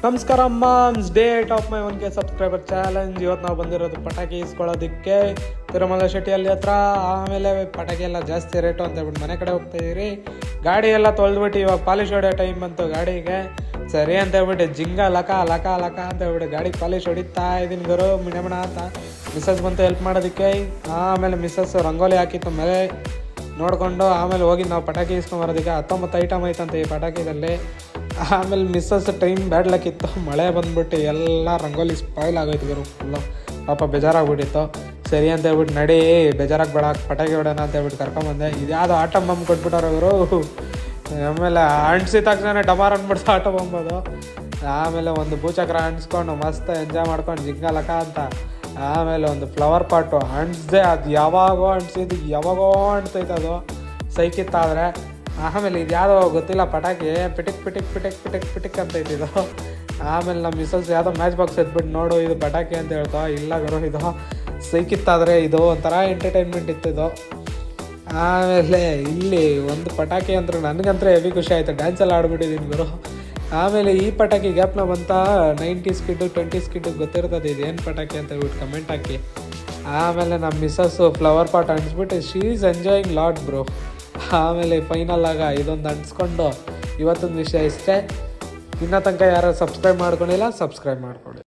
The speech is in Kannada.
ನಮಸ್ಕಾರ moms, date of my 1K subscriber challenge. ಇವತ್ತು ನಾವು ಬಂದಿರೋದು ಪಟಾಕಿ ಇಸ್ಕೊಳ್ಳೋದಕ್ಕೆ ತಿರುಮಲ ಶೆಟ್ಟಿಯಲ್ಲಿ ಹತ್ರ. ಆಮೇಲೆ ಪಟಾಕಿ ಎಲ್ಲ ಜಾಸ್ತಿ ರೇಟು ಅಂತ ಹೇಳ್ಬಿಟ್ಟು ಮನೆ ಕಡೆ ಹೋಗ್ತಾಯಿದ್ದೀರಿ. ಗಾಡಿ ಎಲ್ಲ ತೊಳೆದ್ಬಿಟ್ಟು ಇವಾಗ ಪಾಲಿಶ್ ಹೊಡೆಯೋ ಟೈಮ್ ಬಂತು ಗಾಡಿಗೆ. ಸರಿ ಅಂತ ಹೇಳ್ಬಿಟ್ಟು ಜಿಂಗ ಲಕ ಲಕ ಲಕ ಅಂತ ಹೇಳ್ಬಿಟ್ಟು ಗಾಡಿಗೆ ಪಾಲಿಶ್ ಹೊಡಿತಾ ಇದ್ದೀನಿ ಗುರು ಮಿಣಮಣ ಅಂತ. ಮಿಸ್ಸಸ್ ಬಂತು ಹೆಲ್ಪ್ ಮಾಡೋದಕ್ಕೆ. ಆಮೇಲೆ ಮಿಸ್ಸಸ್ ರಂಗೋಲಿ ಹಾಕಿತ್ತು ಮೇಲೆ ನೋಡಿಕೊಂಡು ಆಮೇಲೆ ಹೋಗಿ ನಾವು ಪಟಾಕಿ ಇಸ್ಕೊಂಬರೋದಕ್ಕೆ 19 ಐಟಮ್ ಐತಂತೆ ಈ ಪಟಾಕಿದಲ್ಲಿ. ಆಮೇಲೆ ಮಿಸ್ಸಸ್ ಟೈಮ್ ಬ್ಯಾಡ್ಲಕ್ಕಿತ್ತು, ಮಳೆ ಬಂದ್ಬಿಟ್ಟು ಎಲ್ಲ ರಂಗೋಲಿ ಸ್ಪಾಯ್ಲ್ ಆಗೋಯ್ತು ಗುರು ಫುಲ್ಲು. ಪಾಪ ಬೇಜಾರಾಗ್ಬಿಟ್ಟಿತ್ತು. ಸರಿ ಅಂತ ಹೇಳ್ಬಿಟ್ಟು ನಡಿ ಬೇಜಾರಾಗಿ ಬೇಡ ಪಟಾಕಿ ಹೊಡೋಣ ಅಂತ ಹೇಳ್ಬಿಟ್ಟು ಕರ್ಕೊಂಬಂದೆ. ಇದ್ಯಾವುದು ಆಟೋ ಬಂಬ್ ಕೊಟ್ಬಿಟ್ಟವ್ರು ಇವರು. ಆಮೇಲೆ ಅಂಟಿಸಿದ ತಕ್ಷಣ ಡಮಾರ್ ಅಂದ್ಬಿಡ್ತು ಆಟೋ ಬಂಬೋದು. ಆಮೇಲೆ ಒಂದು ಭೂಚಕ್ರ ಅಂಟಿಸ್ಕೊಂಡು ಮಸ್ತ್ ಎಂಜಾಯ್ ಮಾಡ್ಕೊಂಡು ಜಿಂಗ ಲಕ ಅಂತ. ಆಮೇಲೆ ಒಂದು ಫ್ಲವರ್ ಪಾಟು ಅಂಟಿಸ್ದೆ, ಅದು ಯಾವಾಗೋ ಅಂಟಿಸಿದ್ದು ಯಾವಾಗೋ ಅಂಟ್ತೈತೆ ಅದು ಸೈಕಿತ್ತಾದರೆ. ಆಮೇಲೆ ಇದು ಯಾವುದೋ ಗೊತ್ತಿಲ್ಲ ಪಟಾಕಿ ಪಿಟಿಕ್ ಪಿಟಿಕ್ ಪಿಟಿಕ್ ಪಿಟಿಕ್ ಪಿಟಿಕ್ ಅಂತ ಇದ್ದಿದ್ದು. ಆಮೇಲೆ ನಮ್ಮ ಮಿಸ್ಸಸ್ ಯಾವುದೋ ಮ್ಯಾಚ್ ಬಾಕ್ಸ್ ಎದ್ಬಿಟ್ಟು ನೋಡು ಇದು ಪಟಾಕಿ ಅಂತ ಹೇಳ್ತಾ. ಇಲ್ಲ ಗುರು ಇದು ಸೈಕಿತ್ತಾದರೆ ಇದು ಒಂಥರ ಎಂಟರ್ಟೈನ್ಮೆಂಟ್ ಇತ್ತು. ಆಮೇಲೆ ಇಲ್ಲಿ ಒಂದು ಪಟಾಕಿ ಅಂದ್ರೆ ನನಗಂತೂ ಹೆವಿ ಖುಷಿ ಆಯಿತು, ಡ್ಯಾನ್ಸೆಲ್ಲ ಆಡ್ಬಿಟ್ಟಿದ್ದೀನಿ ಗುರು. ಆಮೇಲೆ ಈ ಪಟಾಕಿ ಗ್ಯಾಪ್ನ ಬಂತ 90s ಕಿಡ್ಡು 20s ಕಿಡ್ಡು ಗೊತ್ತಿರ್ತದೆ ಇದು ಏನು ಪಟಾಕಿ ಅಂತ ಹೇಳ್ಬಿಟ್ಟು ಕಮೆಂಟ್ ಹಾಕಿ. ಆಮೇಲೆ ನಮ್ಮ ಮಿಸ್ಸಸ್ಸು ಫ್ಲವರ್ ಪಾಟ್ ಅಂಟಿಸ್ಬಿಟ್ಟು she is enjoying lot bro. ಆಮೇಲೆ ಫೈನಲ್ ಆಗ ಇದೊಂದು ಅಂಟಿಸ್ಕೊಂಡು ಇವತ್ತೊಂದು ವಿಷಯ ಇಷ್ಟೇ. ಇನ್ನೂ ತನಕ ಯಾರು ಸಬ್ಸ್ಕ್ರೈಬ್ ಮಾಡ್ಕೊಂಡಿಲ್ಲ ಸಬ್ಸ್ಕ್ರೈಬ್ ಮಾಡ್ಕೊಳ್ಳಿ.